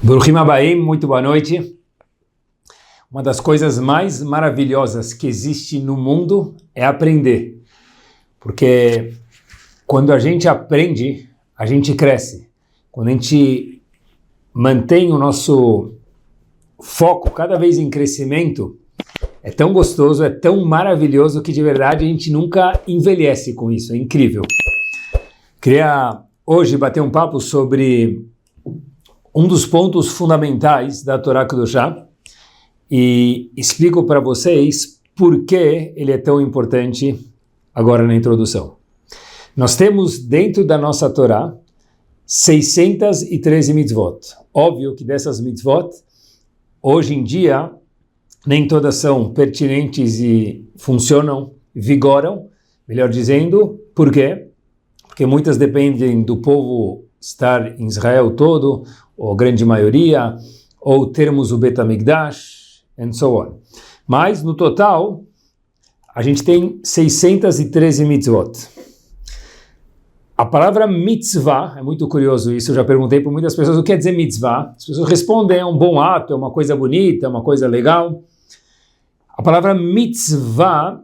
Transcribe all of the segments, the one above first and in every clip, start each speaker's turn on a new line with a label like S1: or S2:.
S1: Baruchim Abaim, muito boa noite. Uma das coisas mais maravilhosas que existe no mundo é aprender. Porque quando a gente aprende, a gente cresce. Quando a gente mantém o nosso foco cada vez em crescimento, é tão gostoso, é tão maravilhoso que de verdade a gente nunca envelhece com isso, é incrível. Queria hoje bater um papo sobre um dos pontos fundamentais da Torá Kedoshá e explico para vocês por que ele é tão importante agora na introdução. Nós temos dentro da nossa Torá 613 mitzvot. Óbvio que dessas mitzvot, hoje em dia, nem todas são pertinentes e funcionam, vigoram, melhor dizendo, por quê? Porque muitas dependem do povo estar em Israel todo, ou a grande maioria, ou termos o Bet HaMikdash, and so on. Mas, no total, a gente tem 613 mitzvot. A palavra mitzvah, é muito curioso isso, eu já perguntei para muitas pessoas o que quer dizer mitzvah. As pessoas respondem, é um bom ato, é uma coisa bonita, é uma coisa legal. A palavra mitzvah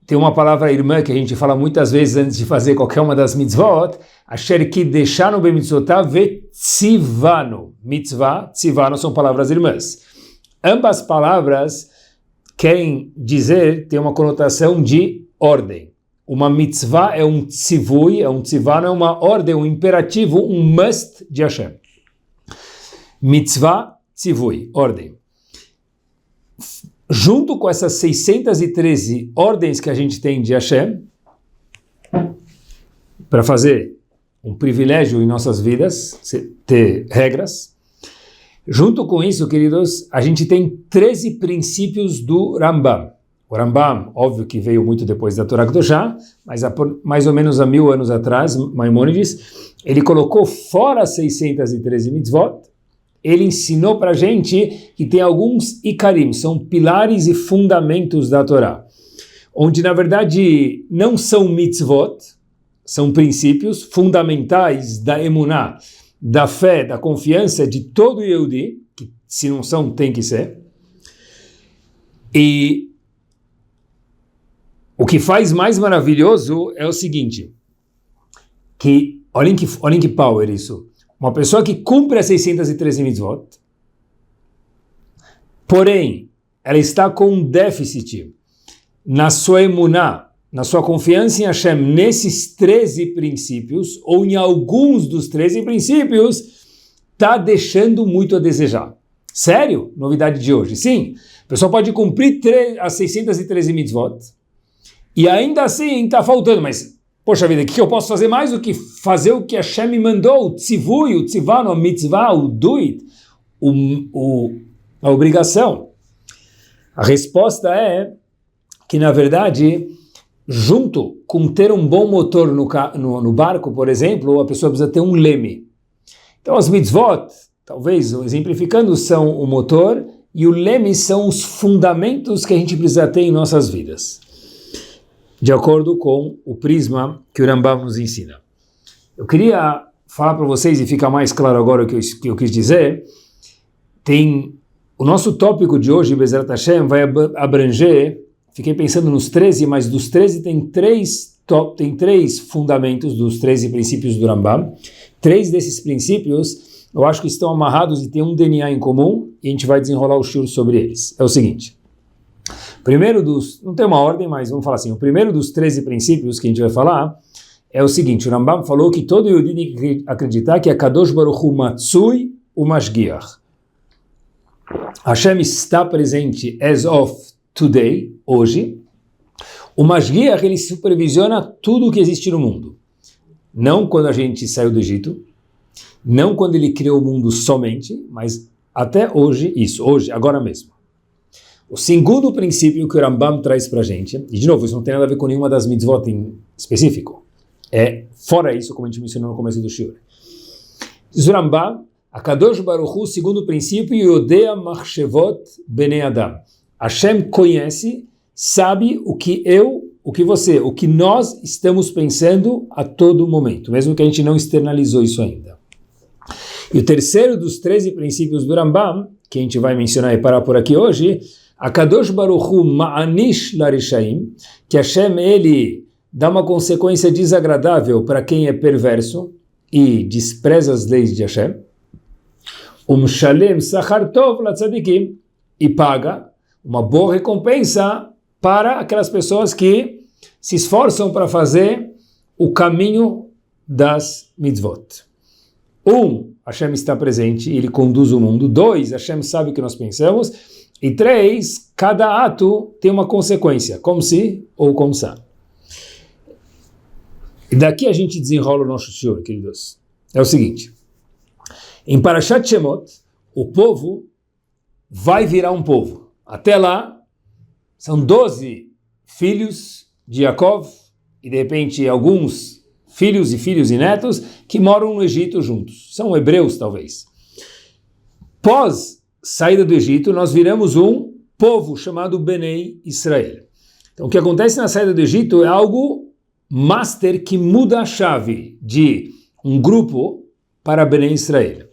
S1: tem uma palavra irmã que a gente fala muitas vezes antes de fazer qualquer uma das mitzvot, asher kideshanu b'mitzvotav vetzivanu. Mitzvah, tzivanu são palavras irmãs. Ambas palavras querem dizer, tem uma conotação de ordem. Uma mitzvah é um tzivui, um tzivanu é uma ordem, um imperativo, um must de Hashem. Mitzvah, tzivui, ordem. Junto com essas 613 ordens que a gente tem de Hashem, para fazer um privilégio em nossas vidas, ter regras, junto com isso, queridos, a gente tem 13 princípios do Rambam. O Rambam, óbvio que veio muito depois da Torá Kedoshá, mas mais ou menos há 1000 anos atrás, Maimônides, ele colocou fora 613 mitzvot. Ele ensinou para a gente que tem alguns ikarim, são pilares e fundamentos da Torá, onde na verdade não são mitzvot, são princípios fundamentais da emuná, da fé, da confiança de todo Yehudi, que se não são, tem que ser. E o que faz mais maravilhoso é o seguinte, que olhem que power isso. Uma pessoa que cumpre as 613 mitzvot, porém, ela está com um déficit na sua emuná, na sua confiança em Hashem, nesses 13 princípios, ou em alguns dos 13 princípios, está deixando muito a desejar. Sério? Novidade de hoje. Sim, a pessoa pode cumprir as 613 mitzvot, e ainda assim está faltando, mas poxa vida, o que eu posso fazer mais do que fazer o que Hashem me mandou, o tzivui, o tzivano, a mitzvah, o do it, a obrigação? A resposta é que, na verdade, junto com ter um bom motor no barco, por exemplo, a pessoa precisa ter um leme. Então, as mitzvot, talvez, exemplificando, são o motor e o leme são os fundamentos que a gente precisa ter em nossas vidas, de acordo com o prisma que o Rambam nos ensina. Eu queria falar para vocês, e fica mais claro agora o que eu quis dizer, tem o nosso tópico de hoje, Bezerra Hashem, vai abranger, fiquei pensando nos 13, mas dos 13 tem três fundamentos dos 13 princípios do Rambam. 3 desses princípios, eu acho que estão amarrados e têm um DNA em comum, e a gente vai desenrolar o shiur sobre eles. É o seguinte. Primeiro não tem uma ordem, mas vamos falar assim, o primeiro dos 13 princípios que a gente vai falar é o seguinte, o Rambam falou que todo Yehudi tem que acreditar que a Kadosh Baruch Hu Matsui o Mashgiach. Hashem está presente as of today, hoje. O Mashgiach, ele supervisiona tudo o que existe no mundo. Não quando a gente saiu do Egito, não quando ele criou o mundo somente, mas até hoje, hoje, agora mesmo. O segundo princípio que o Rambam traz para a gente, e de novo, isso não tem nada a ver com nenhuma das mitzvot em específico, fora isso, como a gente mencionou no começo do shiur. Diz o Rambam, a Kadosh Baruch Hu, segundo princípio, Yodea Machshevot Bnei Adam. Hashem conhece, sabe o que você, o que nós estamos pensando a todo momento, mesmo que a gente não externalizou isso ainda. E o terceiro dos 13 princípios do Rambam, que a gente vai mencionar e parar por aqui hoje, Akadosh Baruch Hu Ma'anish Larishaim, que Hashem, ele dá uma consequência desagradável para quem é perverso e despreza as leis de Hashem, Shalem Sachar Tov Latzadikim, e paga uma boa recompensa para aquelas pessoas que se esforçam para fazer o caminho das mitzvot. Hashem está presente e ele conduz o mundo. 2, Hashem sabe o que nós pensamos. E 3, cada ato tem uma consequência, como se ou como sa. E daqui a gente desenrola o nosso shiur, queridos. É o seguinte, em Parashat Shemot, o povo vai virar um povo. Até lá, são 12 filhos de Yaakov, e de repente alguns filhos e netos que moram no Egito juntos. São hebreus, talvez. Pós saída do Egito, nós viramos um povo chamado Benei Israel. Então, o que acontece na saída do Egito é algo master que muda a chave de um grupo para Benei Israel.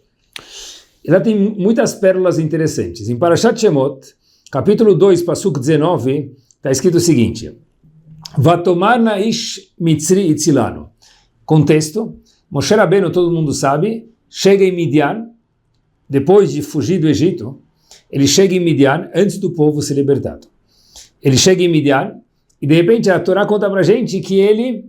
S1: E lá tem muitas pérolas interessantes. Em Parashat Shemot, capítulo 2, Pasuk 19, está escrito o seguinte: Vatomar naish mitzri itzilano. Contexto, Moshe Rabbeinu, todo mundo sabe, chega em Midian, depois de fugir do Egito, ele chega em Midian antes do povo ser libertado. Ele chega em Midian e de repente a Torá conta pra gente que ele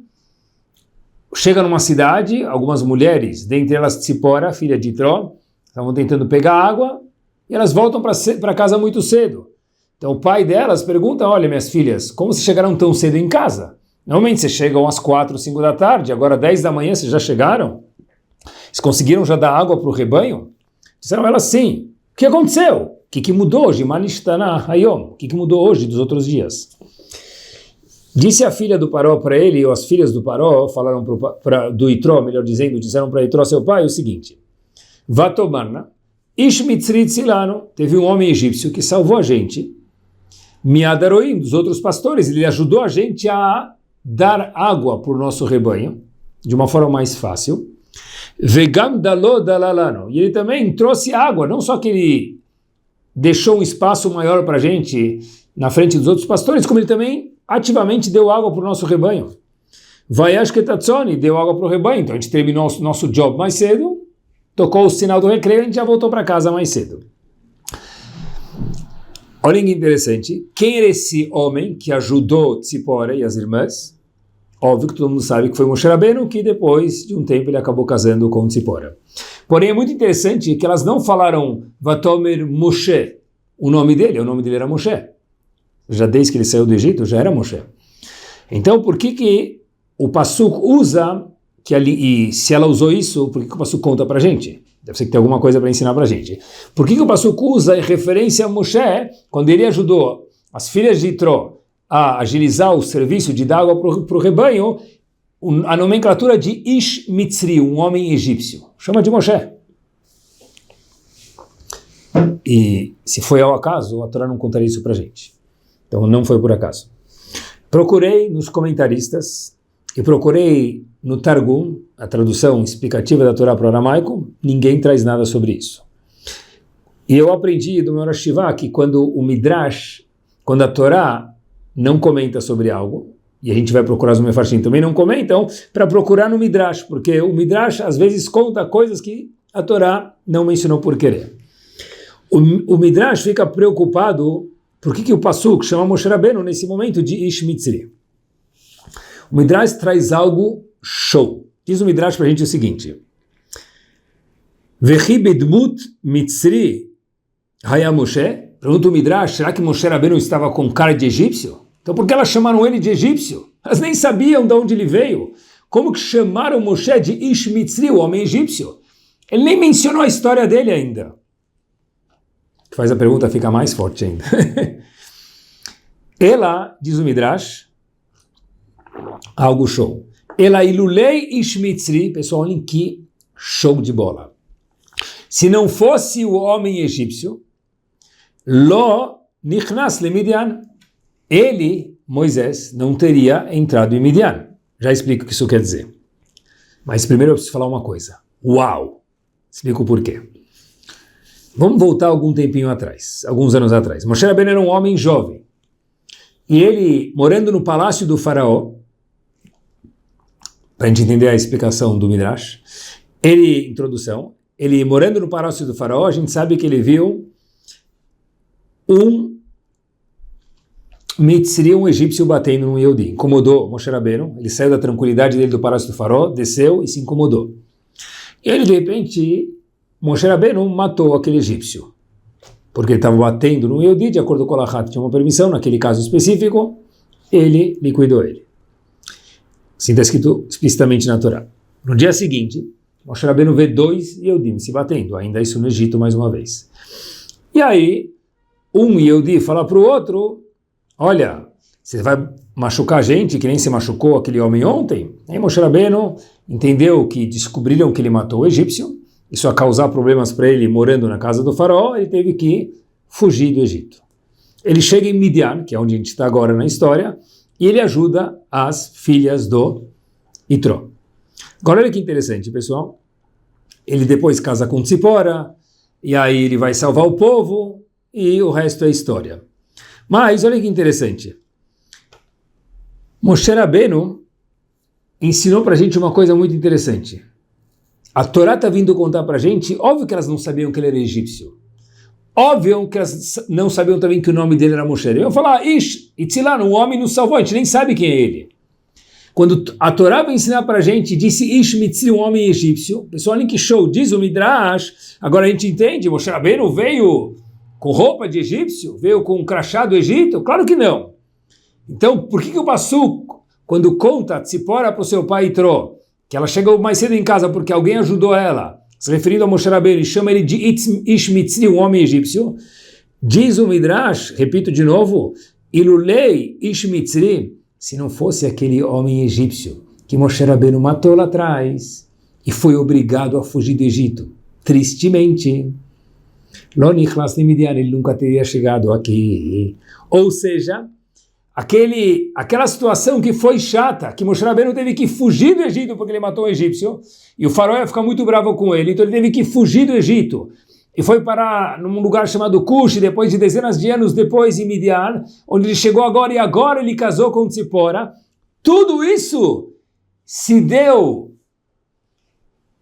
S1: chega numa cidade, algumas mulheres, dentre elas Tzipora, filha de Itró, estavam tentando pegar água e elas voltam para casa muito cedo. Então o pai delas pergunta: olha, minhas filhas, como vocês chegaram tão cedo em casa? Normalmente vocês chegam às 4, 5 da tarde, agora 10 da manhã vocês já chegaram? Vocês conseguiram já dar água para o rebanho? Disseram elas sim. O que aconteceu? O que mudou hoje? Manishtana Hayom. O que mudou hoje dos outros dias? Disse a filha do Paró para ele, ou as filhas do Paró falaram do Itró, melhor dizendo, disseram para Itró, seu pai, o seguinte: Vatomarna, Ish Mitzri Tzilano, teve um homem egípcio que salvou a gente, Miadaroim, dos outros pastores, ele ajudou a gente a dar água para o nosso rebanho, de uma forma mais fácil. Vegam dalo dalalano, e ele também trouxe água, não só que ele deixou um espaço maior para a gente na frente dos outros pastores, como ele também ativamente deu água para o nosso rebanho. Vayash Ketatzoni, deu água para o rebanho, então a gente terminou o nosso job mais cedo, tocou o sinal do recreio e a gente já voltou para casa mais cedo. Olha que interessante, quem era esse homem que ajudou Tzipora e as irmãs? Óbvio que todo mundo sabe que foi Moshe Rabbeinu, que depois de um tempo ele acabou casando com Tzipora. Porém é muito interessante que elas não falaram Vatomer Moshe, o nome dele era Moshe. Já desde que ele saiu do Egito, já era Moshe. Então por que o Pasuk usa, que ali, e se ela usou isso, por que o Pasuk conta pra gente? Deve ser que tem alguma coisa para ensinar pra gente. Por que o Pasuk usa em referência a Moshe, quando ele ajudou as filhas de Itró a agilizar o serviço de dar água para o rebanho, a nomenclatura de Ish Mitzri, um homem egípcio? Chama de Moshe. E se foi ao acaso, a Torá não contaria isso pra gente. Então não foi por acaso. Procurei nos comentaristas e procurei no Targum, a tradução explicativa da Torá para o aramaico, ninguém traz nada sobre isso. E eu aprendi do meu Rosh Yeshiva que quando o Midrash, quando a Torá não comenta sobre algo, e a gente vai procurar no Mefarshim também não comentam, para procurar no Midrash, porque o Midrash às vezes conta coisas que a Torá não mencionou por querer. O Midrash fica preocupado por que o Pasuk chama Moshe Rabbeinu nesse momento de Ish Mitzri. O Midrash traz algo show. Diz o Midrash para a gente o seguinte: Vechi bedmut Mitzri haya Moshe. Pergunta o Midrash, será que Moshe Rabbeinu estava com cara de egípcio? Então por que elas chamaram ele de egípcio? Elas nem sabiam de onde ele veio. Como que chamaram Moshe de Ish Mitzri, o homem egípcio? Ele nem mencionou a história dele ainda. Que faz a pergunta ficar mais forte ainda. Ela, diz o Midrash, algo show. Ela ilulei Ish Mitzri, pessoal, olhem que show de bola. Se não fosse o homem egípcio, Lo nichnas le Midian, ele, Moisés, não teria entrado em Midian. Já explico o que isso quer dizer. Mas primeiro eu preciso falar uma coisa. Uau! Explico por quê. Vamos voltar algum tempinho atrás, alguns anos atrás. Moshe Rabbeinu era um homem jovem. E ele, morando no palácio do faraó, para a gente entender a explicação do Midrash, introdução, ele morando no palácio do faraó, a gente sabe que ele viu um Mitzri, um egípcio batendo num Yehudi. Incomodou Moshe Rabbeinu, ele saiu da tranquilidade dele do palácio do faraó, desceu e se incomodou. E ele, de repente, Moshe Rabbeinu matou aquele egípcio, porque ele estava batendo no Yehudi, de acordo com o Lahat, tinha uma permissão, naquele caso específico, ele liquidou ele. Assim está escrito explicitamente na Torá. No dia seguinte, Moshe Rabbeinu vê 2 Yehudim se batendo, ainda isso no Egito mais uma vez. E aí, um Yehudi fala para o outro, olha, você vai machucar a gente que nem se machucou aquele homem ontem? Aí Moshe Rabbeinu entendeu que descobriram que ele matou o egípcio, isso ia causar problemas para ele morando na casa do faraó, ele teve que fugir do Egito. Ele chega em Midian, que é onde a gente está agora na história, e ele ajuda as filhas do Itró. Agora olha que interessante, pessoal. Ele depois casa com Tzipora, e aí ele vai salvar o povo, e o resto é história. Mas olha que interessante. Moshe Rabbeinu ensinou para a gente uma coisa muito interessante. A Torá está vindo contar para a gente, óbvio que elas não sabiam que ele era egípcio. Óbvio que elas não sabiam também que o nome dele era Moshe. Eu ia falar, Itzilá, um homem nos salvou, a gente nem sabe quem é ele. Quando a Torá vai ensinar para a gente, disse Ish Mitzri, um homem egípcio, pessoal, olha que show, diz o Midrash, agora a gente entende, Moshe Rabbeinu veio com roupa de egípcio, veio com um crachá do Egito? Claro que não. Então, por que o Passuco, quando conta Tzipora para o seu pai Itró, que ela chegou mais cedo em casa porque alguém ajudou ela, se referindo a Moshe Rabbeinu, e chama ele de Ish Mitzri, um homem egípcio, diz o Midrash, repito de novo, Ilulei Ish Mitzri, se não fosse aquele homem egípcio que Moshe Rabbeinu matou lá atrás e foi obrigado a fugir do Egito, tristemente, Lo Nichlas Midian, ele nunca teria chegado aqui. Ou seja, aquela situação que foi chata, que Moshe Rabbeinu teve que fugir do Egito porque ele matou um egípcio, e o faraó ia ficar muito bravo com ele, então ele teve que fugir do Egito, e foi parar num lugar chamado Cush, depois de dezenas de anos depois em Midian, onde ele chegou agora, e agora ele casou com Tzipora. Tudo isso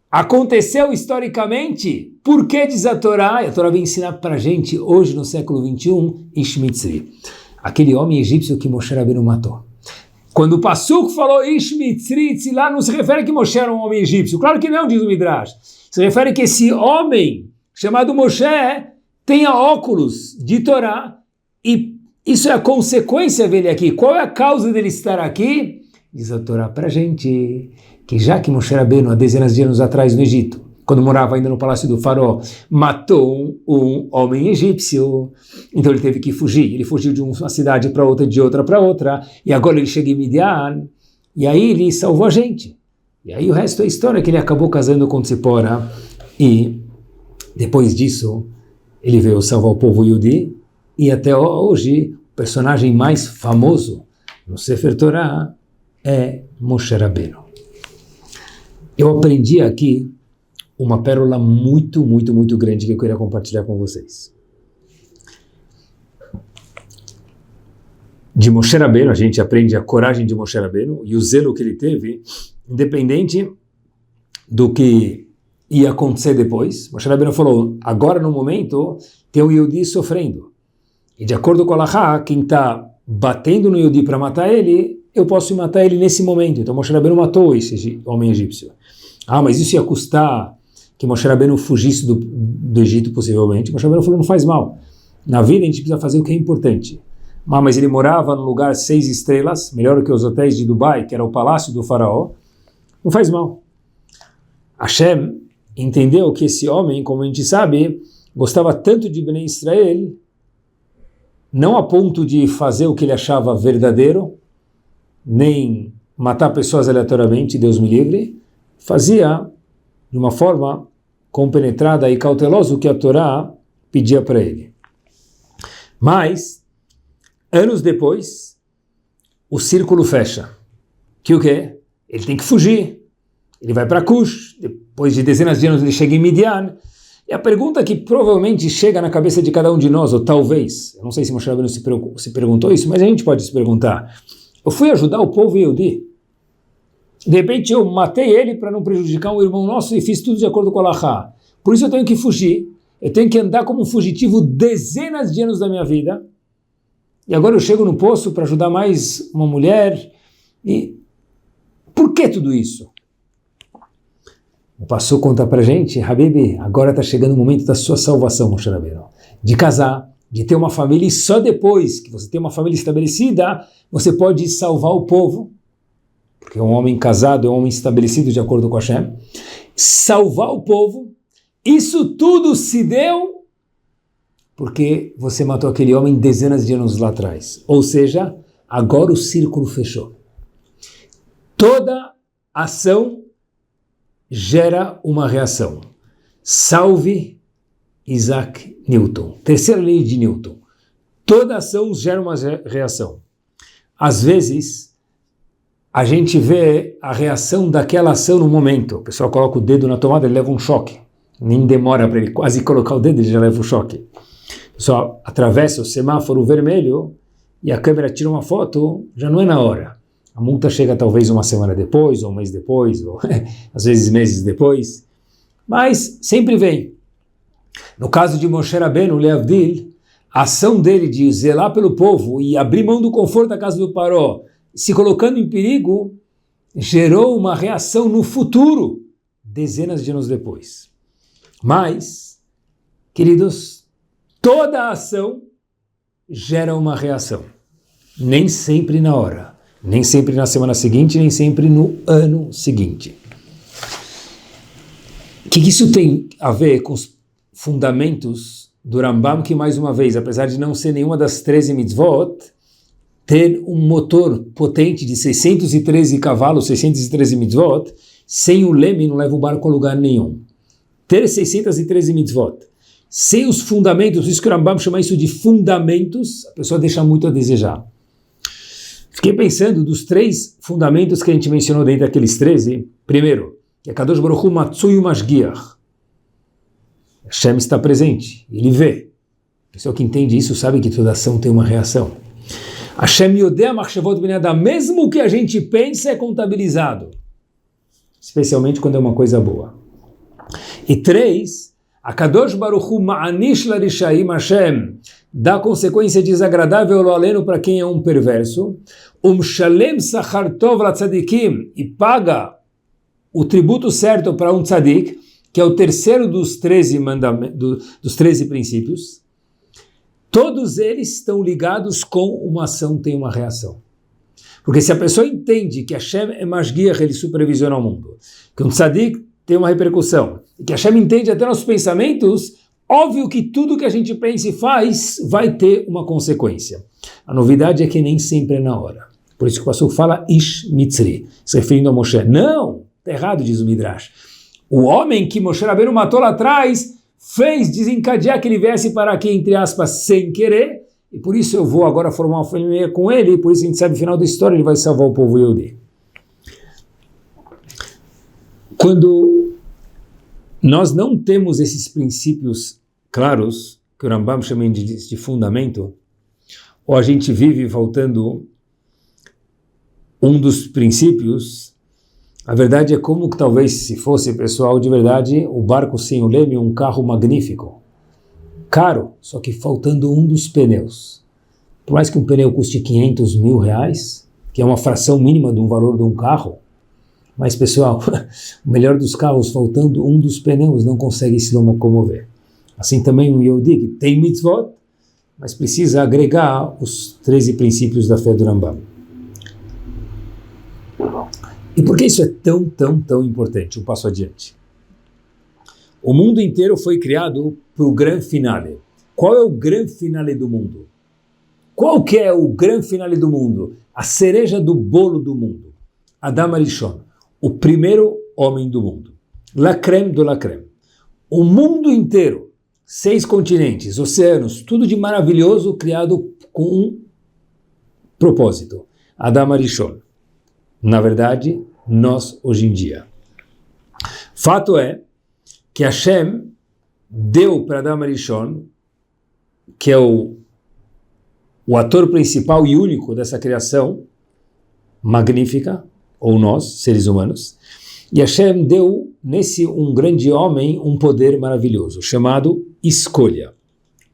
S1: aconteceu historicamente. Por que diz a Torá? A Torá vem ensinar para a gente, hoje no século 21, Ish Mitzri, aquele homem egípcio que Moshe Rabbeinu matou. Quando o Passuco falou Ish Mitzri, lá não se refere que Moshe era um homem egípcio. Claro que não, diz o Midrash. Se refere que esse homem, chamado Moshe, tenha óculos de Torá, e isso é a consequência dele aqui. Qual é a causa dele estar aqui? Diz a Torá para a gente, que já que Moshe Rabbeinu, há dezenas de anos atrás no Egito, quando morava ainda no palácio do faraó, matou um homem egípcio, então ele teve que fugir. Ele fugiu de uma cidade para outra, de outra para outra, e agora ele chega em Midian, e aí ele salvou a gente. E aí o resto é história, que ele acabou casando com Tzipora, e depois disso ele veio salvar o povo Yehudi, e até hoje o personagem mais famoso no Sefer Torah é Moshe Rabbeinu. Eu aprendi aqui uma pérola muito, muito, muito grande que eu queria compartilhar com vocês. De Moshe Rabbeinu, a gente aprende a coragem de Moshe Rabbeinu e o zelo que ele teve, independente do que ia acontecer depois. Moshe Rabbeinu falou, agora no momento, tem o Yehudi sofrendo. E de acordo com a Halachá, quem está batendo no Yehudi para matar ele, eu posso matar ele nesse momento. Então Moshe Rabbeinu matou esse homem egípcio. Ah, mas isso ia custar que Moshe Rabbeinu fugisse do Egito, possivelmente. Moshe Rabbeinu falou, não faz mal. Na vida a gente precisa fazer o que é importante. Mas ele morava num lugar 6 estrelas, melhor que os hotéis de Dubai, que era o palácio do faraó. Não faz mal. Hashem entendeu que esse homem, como a gente sabe, gostava tanto de Bnei Israel, não a ponto de fazer o que ele achava verdadeiro, nem matar pessoas aleatoriamente, Deus me livre, fazia de uma forma compenetrada e cautelosa o que a Torá pedia para ele. Mas, anos depois, o círculo fecha. Que o quê? Ele tem que fugir. Ele vai para Cush, depois de dezenas de anos ele chega em Midian. E a pergunta que provavelmente chega na cabeça de cada um de nós, ou talvez, eu não sei se Moshe Rabbeinu se perguntou isso, mas a gente pode se perguntar, eu fui ajudar o povo Yehudi, de repente eu matei ele para não prejudicar um irmão nosso e fiz tudo de acordo com a Halachá. Por isso eu tenho que fugir, eu tenho que andar como um fugitivo dezenas de anos da minha vida, e agora eu chego no poço para ajudar mais uma mulher, e por que tudo isso? O pastor conta para a gente, Habibi, agora está chegando o momento da sua salvação, Moshe Rabbeinu, de casar, de ter uma família, e só depois que você tem uma família estabelecida, você pode salvar o povo, porque um homem casado é um homem estabelecido de acordo com Hashem, salvar o povo. Isso tudo se deu porque você matou aquele homem dezenas de anos lá atrás. Ou seja, agora o círculo fechou. Toda ação gera uma reação. Salve Isaac Newton. Terceira lei de Newton. Toda ação gera uma reação. Às vezes, a gente vê a reação daquela ação no momento. O pessoal coloca o dedo na tomada, ele leva um choque. Nem demora para ele quase colocar o dedo, ele já leva um choque. O pessoal atravessa o semáforo vermelho e a câmera tira uma foto, já não é na hora. A multa chega talvez uma semana depois, ou um mês depois, ou às vezes meses depois. Mas sempre vem. No caso de Moshe Rabbeinu, Leavdil, a ação dele de zelar pelo povo e abrir mão do conforto da casa do Paró, se colocando em perigo, gerou uma reação no futuro, dezenas de anos depois. Mas, queridos, toda ação gera uma reação. Nem sempre na hora, nem sempre na semana seguinte, nem sempre no ano seguinte. O que isso tem a ver com os fundamentos do Rambam, que mais uma vez, apesar de não ser nenhuma das 13 mitzvot, ter um motor potente de 613 cavalos, 613 mitzvot, sem o leme não leva o barco a lugar nenhum. Ter 613 mitzvot, sem os fundamentos, isso que o Rambam chama isso de fundamentos, a pessoa deixa muito a desejar. Fiquei pensando dos 3 fundamentos que a gente mencionou dentro daqueles 13. Primeiro, que a Kadosh Baruch Hu Matsui Mashgiach. Hashem está presente, ele vê. A pessoa que entende isso sabe que toda ação tem uma reação. Hashem Yodea Machshavot Bnei Adam, mesmo o que a gente pensa é contabilizado. Especialmente quando é uma coisa boa. E 3, a Kadosh Baruch Hu Ma'anish Larishaim, Hashem dá consequência desagradável ao aleno para quem é um perverso. Shalem Sachar Tov Latzadikim, e paga o tributo certo para um tzadik, que é o terceiro dos 13 dos 13 princípios. Todos eles estão ligados com uma ação, tem uma reação. Porque se a pessoa entende que Hashem é Mashgiach, ele supervisiona o mundo, que um tzadik tem uma repercussão, e que Hashem entende até nossos pensamentos, óbvio que tudo que a gente pensa e faz vai ter uma consequência. A novidade é que nem sempre é na hora. Por isso que o pastor fala Ish Mitzri, se referindo a Moshe. Não, está errado, diz o Midrash. O homem que Moshe Rabbeinu matou lá atrás fez desencadear que ele viesse para aqui, entre aspas, sem querer, e por isso eu vou agora formar uma família com ele, e por isso a gente sabe no final da história ele vai salvar o povo Yehudi. Quando nós não temos esses princípios claros, que o Rambam chama de fundamento, ou a gente vive faltando um dos princípios, a verdade é como que talvez se fosse, pessoal, de verdade, o barco sem o leme, um carro magnífico, caro, só que faltando um dos pneus. Por mais que um pneu custe 500 mil reais, que é uma fração mínima de um valor de um carro, mas, pessoal, o melhor dos carros, faltando um dos pneus, não consegue se locomover. Assim também o Yehudi, que tem mitzvot, mas precisa agregar os 13 princípios da fé do Rambam. E por que isso é tão importante? Um passo adiante. O mundo inteiro foi criado para o grande finale. Qual é o grande finale do mundo? Qual que é o grande finale do mundo? A cereja do bolo do mundo. Adam Arishon, o primeiro homem do mundo. La crème de la crème. O mundo inteiro, 6 continentes, oceanos, tudo de maravilhoso, criado com um propósito. Adam Arishon. Na verdade, nós hoje em dia. Fato é que Hashem deu para Adam Arishon, que é o ator principal e único dessa criação magnífica, ou nós, seres humanos, e Hashem deu nesse um grande homem um poder maravilhoso, chamado escolha,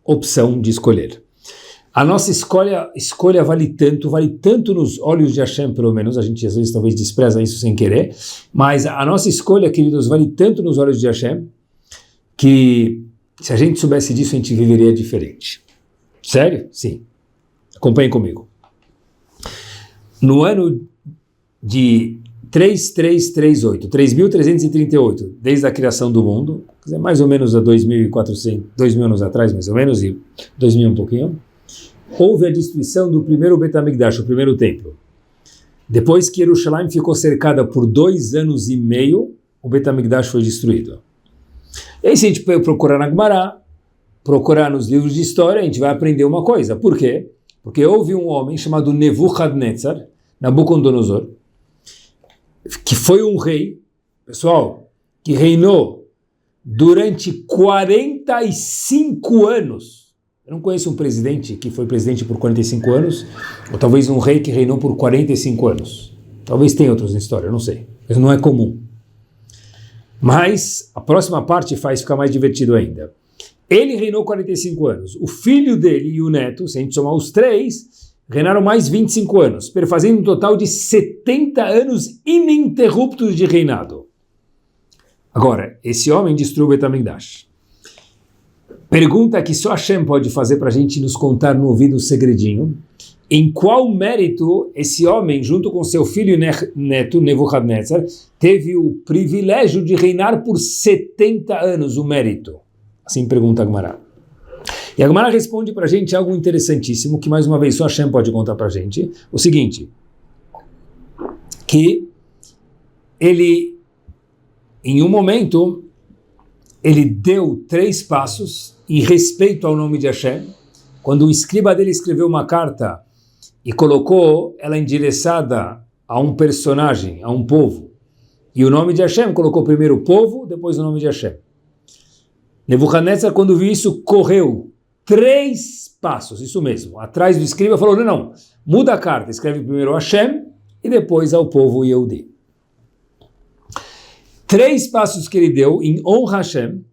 S1: opção de escolher. A nossa escolha vale tanto nos olhos de Hashem, pelo menos, a gente às vezes talvez despreza isso sem querer, mas a nossa escolha, queridos, vale tanto nos olhos de Hashem, que se a gente soubesse disso, a gente viveria diferente. Sério? Sim. Acompanhem comigo. No ano de 3338, desde a criação do mundo, quer dizer, mais ou menos há 2.000 anos atrás, mais ou menos, e 2.000 um pouquinho, houve a destruição do primeiro Bet HaMikdash, o primeiro templo. Depois que Jerusalém ficou cercada por 2 anos e meio, o Bet HaMikdash foi destruído. E aí, se a gente procurar na Gemara, procurar nos livros de história, a gente vai aprender uma coisa. Por quê? Porque houve um homem chamado Nebuchadnezzar, Nabucodonosor, que foi um rei, pessoal, que reinou durante 45 anos. Eu não conheço um presidente que foi presidente por 45 anos, ou talvez um rei que reinou por 45 anos. Talvez tenha outros na história, eu não sei. Mas não é comum. Mas a próxima parte faz ficar mais divertido ainda. Ele reinou 45 anos. O filho dele e o neto, se a gente somar os 3, reinaram mais 25 anos, fazendo um total de 70 anos ininterruptos de reinado. Agora, esse homem destruiu o Bet HaMikdash. Pergunta que só Hashem pode fazer para a gente nos contar no ouvido um segredinho. Em qual mérito esse homem, junto com seu filho e neto, Nebuchadnezzar, teve o privilégio de reinar por 70 anos, o mérito? Assim pergunta a Gemara. E a Gemara responde para a gente algo interessantíssimo, que mais uma vez só Hashem pode contar para a gente. O seguinte, que ele, em um momento, ele deu 3 passos em respeito ao nome de Hashem. Quando o escriba dele escreveu uma carta e colocou ela endereçada a um personagem, a um povo, e o nome de Hashem colocou primeiro o povo, depois o nome de Hashem. Nebuchadnezzar, quando viu isso, correu 3 passos, isso mesmo, atrás do escriba, falou, não, muda a carta, escreve primeiro Hashem e depois ao povo Yehudi. 3 passos que ele deu em honra a Hashem.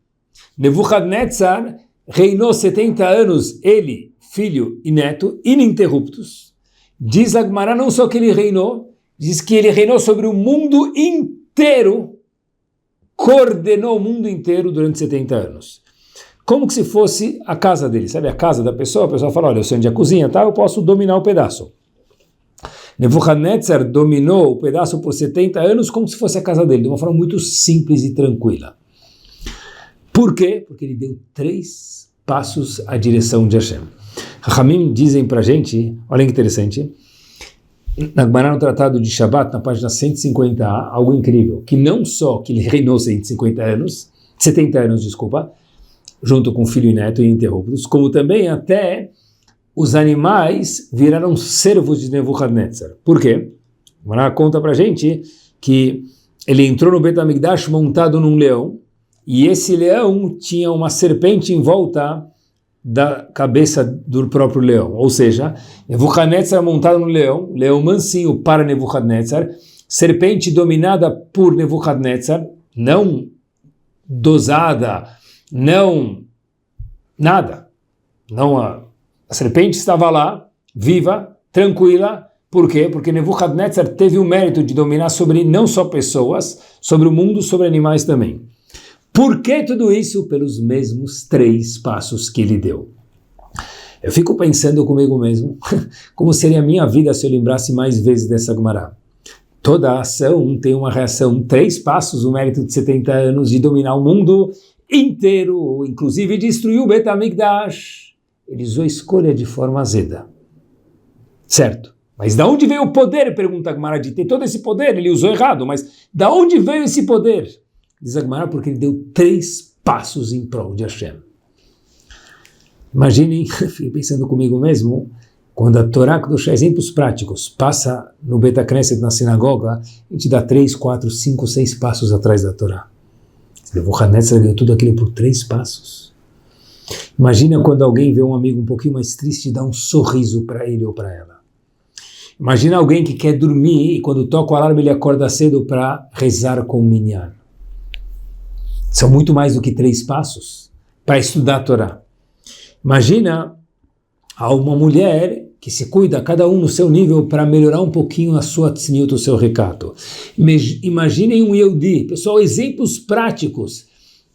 S1: Nebuchadnezzar reinou 70 anos, ele, filho e neto, ininterruptos. Diz a Gemara, não só que ele reinou, diz que ele reinou sobre o mundo inteiro, coordenou o mundo inteiro durante 70 anos. Como que se fosse a casa dele, sabe a casa da pessoa? A pessoa fala, olha, eu sei onde é a cozinha, tá? Eu posso dominar o pedaço. Nebuchadnezzar dominou o pedaço por 70 anos como se fosse a casa dele, de uma forma muito simples e tranquila. Por quê? Porque ele deu 3 passos à direção de Hashem. Rahamim dizem pra gente, olha que interessante, na Gemara no Tratado de Shabat, na página 150a, algo incrível, que não só que ele reinou 70 anos, junto com filho e neto ininterruptos, como também até os animais viraram servos de Nebuchadnezzar. Por quê? A Gemara conta pra gente que ele entrou no Bet HaMikdash montado num leão, e esse leão tinha uma serpente em volta da cabeça do próprio leão. Ou seja, Nebuchadnezzar montado no leão, leão mansinho para Nebuchadnezzar, serpente dominada por Nebuchadnezzar, não dosada, não nada. Não a serpente estava lá, viva, tranquila. Por quê? Porque Nebuchadnezzar teve o mérito de dominar sobre não só pessoas, sobre o mundo, sobre animais também. Por que tudo isso? Pelos mesmos 3 passos que ele deu. Eu fico pensando comigo mesmo, como seria a minha vida se eu lembrasse mais vezes dessa Gemara. Toda ação tem uma reação, 3 passos, o mérito de 70 anos de dominar o mundo inteiro, inclusive destruiu o Bet HaMikdash. Ele usou a escolha de forma azeda. Certo? Mas da onde veio o poder? Pergunta a Gemara, de ter todo esse poder, ele usou errado, mas da onde veio esse poder? Diz a Gemara, porque ele deu 3 passos em prol de Hashem. Imaginem, fiquei pensando comigo mesmo, quando a Torá dos exemplos práticos passa no Bet HaKnesset, na sinagoga, a gente dá 3, 4, 5, 6 passos atrás da Torá. Nebuchadnezzar ganhou tudo aquilo por 3 passos. Imagina quando alguém vê um amigo um pouquinho mais triste e dá um sorriso para ele ou para ela. Imagina alguém que quer dormir e quando toca o alarme ele acorda cedo para rezar com o minyan. São muito mais do que 3 passos para estudar a Torá. Imagina uma mulher que se cuida, cada um no seu nível, para melhorar um pouquinho a sua tzniut, o seu recato. Imaginem um Yehudi, pessoal, exemplos práticos,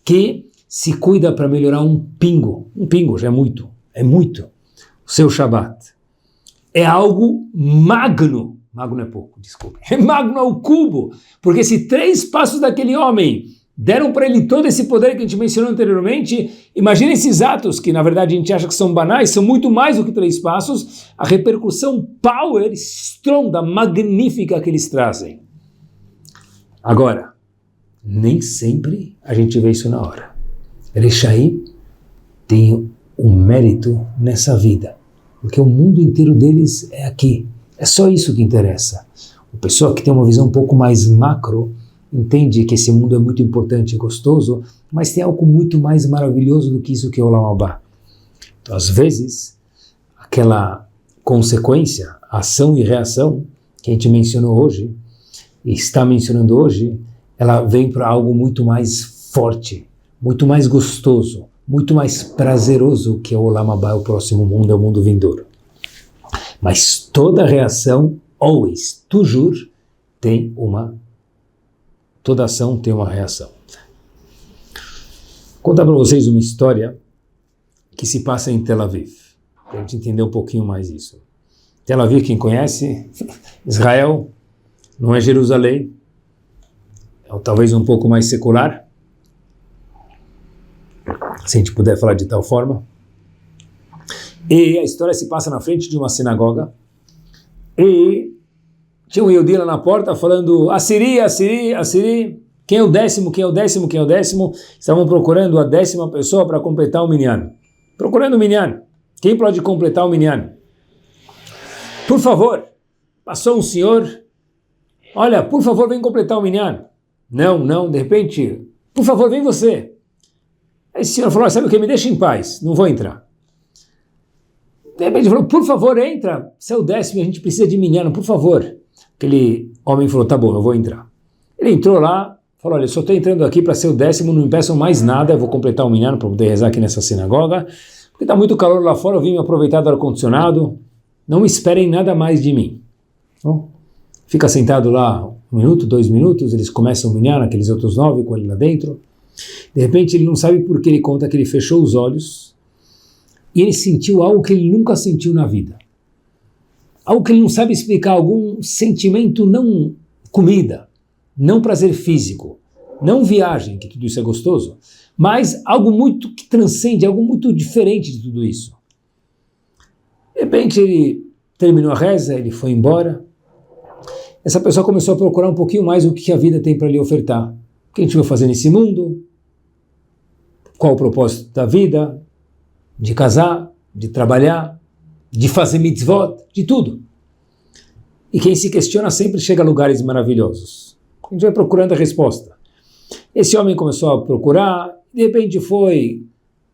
S1: que se cuida para melhorar um pingo já é muito, o seu Shabbat. É algo magno não é pouco, desculpe, é magno ao cubo, porque se 3 passos daquele homem deram para ele todo esse poder que a gente mencionou anteriormente, imagine esses atos que na verdade a gente acha que são banais, são muito mais do que 3 passos, a repercussão power, estronda, magnífica que eles trazem. Agora, nem sempre a gente vê isso na hora. Rechaim tem um mérito nessa vida, porque o mundo inteiro deles é aqui, é só isso que interessa. A pessoa que tem uma visão um pouco mais macro, entende que esse mundo é muito importante e gostoso, mas tem algo muito mais maravilhoso do que isso que é o Olam Haba. Então, às vezes, aquela consequência, ação e reação que a gente mencionou hoje, e está mencionando hoje, ela vem para algo muito mais forte, muito mais gostoso, muito mais prazeroso que é o Olam Haba, o próximo mundo, é o mundo vindouro. Mas toda reação, always, toujours, tem uma toda ação tem uma reação. Vou contar para vocês uma história que se passa em Tel Aviv, para a gente entender um pouquinho mais isso. Tel Aviv, quem conhece, Israel, não é Jerusalém, é talvez um pouco mais secular, se a gente puder falar de tal forma. E a história se passa na frente de uma sinagoga, e tinha um Yehudi lá na porta falando, Assiri, Assiri, Assiri, quem é o 10º, quem é o 10º, quem é o 10º? Estavam procurando a 10ª pessoa para completar o minyan. Procurando o minyan. Quem pode completar o minyan? Por favor, passou um senhor, olha, por favor, vem completar o minyan. Não, de repente, por favor, vem você. Aí esse senhor falou, sabe o que, me deixa em paz, não vou entrar. De repente ele falou, por favor, entra, você é o 10º, a gente precisa de minyan, por favor. Aquele homem falou, tá bom, eu vou entrar. Ele entrou lá, falou, olha, eu só estou entrando aqui para ser o 10º, não me peçam mais nada, eu vou completar o minyan para poder rezar aqui nessa sinagoga, porque está muito calor lá fora, eu vim me aproveitar do ar-condicionado, não esperem nada mais de mim. Bom, fica sentado lá 1 minuto, 2 minutos, eles começam o minyan, aqueles outros 9 com ele lá dentro. De repente ele não sabe por que ele conta que ele fechou os olhos e ele sentiu algo que ele nunca sentiu na vida. Algo que ele não sabe explicar, algum sentimento, não comida, não prazer físico, não viagem, que tudo isso é gostoso, mas algo muito que transcende, algo muito diferente de tudo isso. De repente ele terminou a reza, ele foi embora. Essa pessoa começou a procurar um pouquinho mais o que a vida tem para lhe ofertar. O que a gente vai fazer nesse mundo? Qual o propósito da vida? De casar, de trabalhar, de fazer mitzvot, de tudo. E quem se questiona sempre chega a lugares maravilhosos. A gente vai procurando a resposta. Esse homem começou a procurar, de repente foi,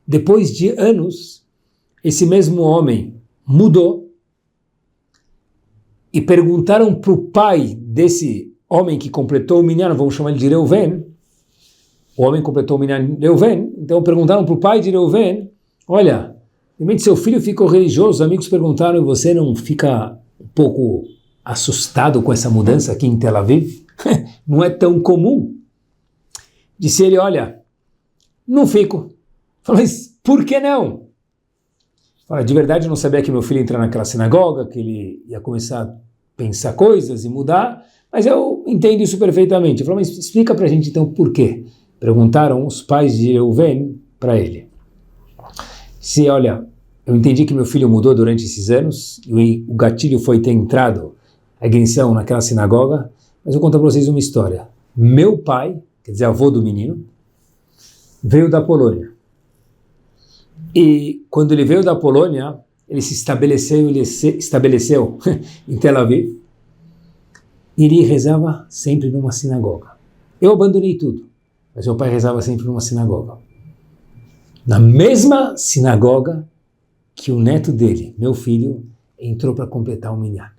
S1: depois de anos, esse mesmo homem mudou e perguntaram para o pai desse homem que completou o minyan, vamos chamar ele de Reuven, o homem completou o minyan Reuven, então perguntaram para o pai de Reuven, olha, de repente seu filho ficou religioso, os amigos perguntaram, e você não fica um pouco assustado com essa mudança aqui em Tel Aviv? Não é tão comum. Disse ele, olha, não fico. Falei, mas por que não? Fala, de verdade eu não sabia que meu filho ia entrar naquela sinagoga, que ele ia começar a pensar coisas e mudar, mas eu entendo isso perfeitamente. Eu falei, mas explica pra gente então por quê? Perguntaram os pais de Reuven para ele. Se, olha, eu entendi que meu filho mudou durante esses anos, e o gatilho foi ter entrado a ignição naquela sinagoga, mas eu vou contar para vocês uma história. Meu pai, quer dizer, avô do menino, veio da Polônia. E quando ele veio da Polônia, ele se estabeleceu em Tel Aviv, e ele rezava sempre numa sinagoga. Eu abandonei tudo. mas meu pai rezava sempre numa sinagoga. Na mesma sinagoga que o neto dele, meu filho, entrou para completar o minyan.